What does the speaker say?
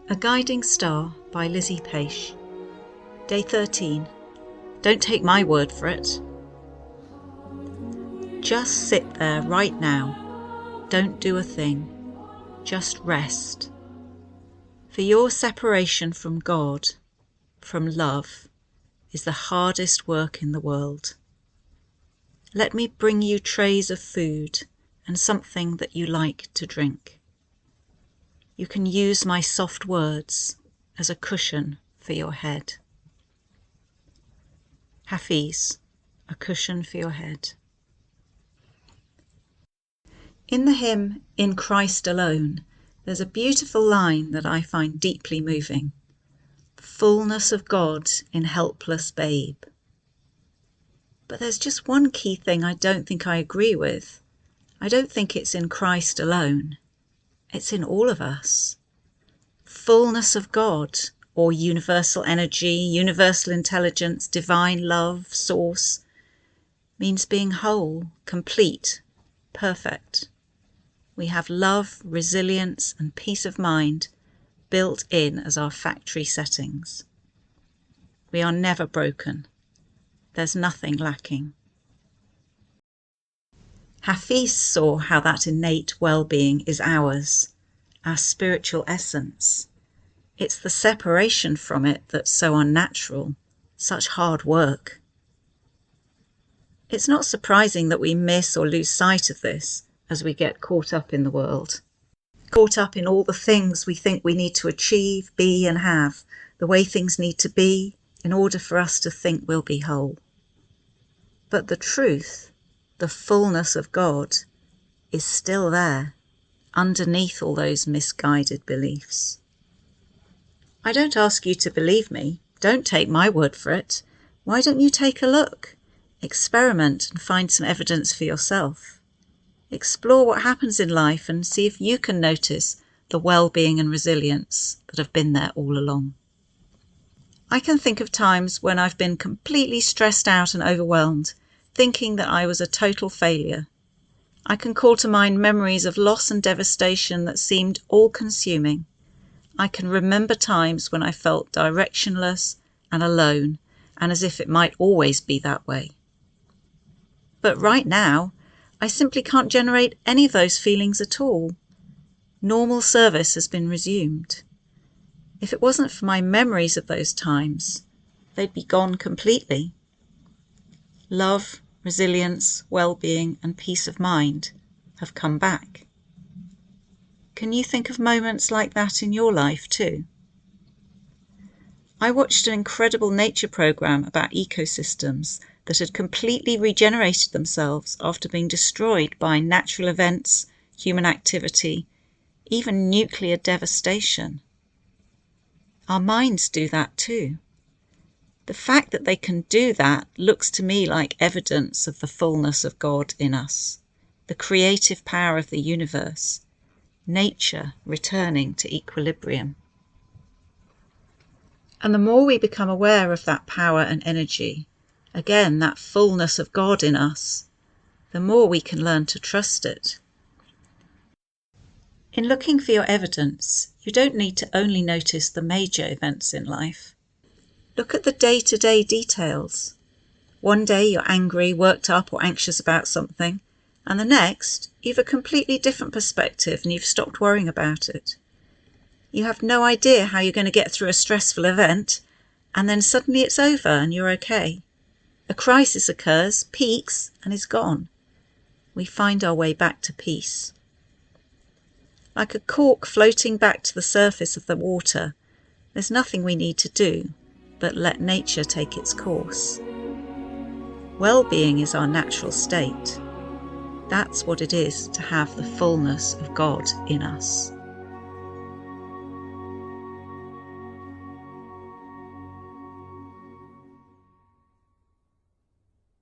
A Guiding Star by Lizzie Paish. Day 13. Don't take my word for it. Just sit there right now. Don't do a thing. Just rest. For your separation from God, from love, is the hardest work in the world. Let me bring you trays of food and something that you like to drink. You can use my soft words as a cushion for your head. Hafiz, a cushion for your head. In the hymn In Christ Alone, there's a beautiful line that I find deeply moving. The fullness of God in helpless babe. But there's just one key thing I don't think I agree with. I don't think it's in Christ alone. It's in all of us. Fullness of God, or universal energy, universal intelligence, divine love, source, means being whole, complete, perfect. We have love, resilience, and peace of mind built in as our factory settings. We are never broken. There's nothing lacking. Hafiz saw how that innate well-being is ours, our spiritual essence. It's the separation from it that's so unnatural, such hard work. It's not surprising that we miss or lose sight of this as we get caught up in the world, caught up in all the things we think we need to achieve, be and have, the way things need to be in order for us to think we'll be whole. But the truth, the fullness of God, is still there, underneath all those misguided beliefs. I don't ask you to believe me. Don't take my word for it. Why don't you take a look? Experiment and find some evidence for yourself. Explore what happens in life and see if you can notice the well-being and resilience that have been there all along. I can think of times when I've been completely stressed out and overwhelmed, thinking that I was a total failure. I can call to mind memories of loss and devastation that seemed all-consuming. I can remember times when I felt directionless and alone, and as if it might always be that way. But right now, I simply can't generate any of those feelings at all. Normal service has been resumed. If it wasn't for my memories of those times, they'd be gone completely. Love, resilience, well-being, and peace of mind have come back. Can you think of moments like that in your life too? I watched an incredible nature program about ecosystems that had completely regenerated themselves after being destroyed by natural events, human activity, even nuclear devastation. Our minds do that too. The fact that they can do that looks to me like evidence of the fullness of God in us, the creative power of the universe, nature returning to equilibrium. And the more we become aware of that power and energy, again, that fullness of God in us, the more we can learn to trust it. In looking for your evidence, you don't need to only notice the major events in life. Look at the day-to-day details. One day you're angry, worked up or anxious about something, and the next you've a completely different perspective and you've stopped worrying about it. You have no idea how you're going to get through a stressful event, and then suddenly it's over and you're okay. A crisis occurs, peaks, and is gone. We find our way back to peace. Like a cork floating back to the surface of the water, there's nothing we need to do but let nature take its course. Well-being is our natural state. That's what it is to have the fullness of God in us.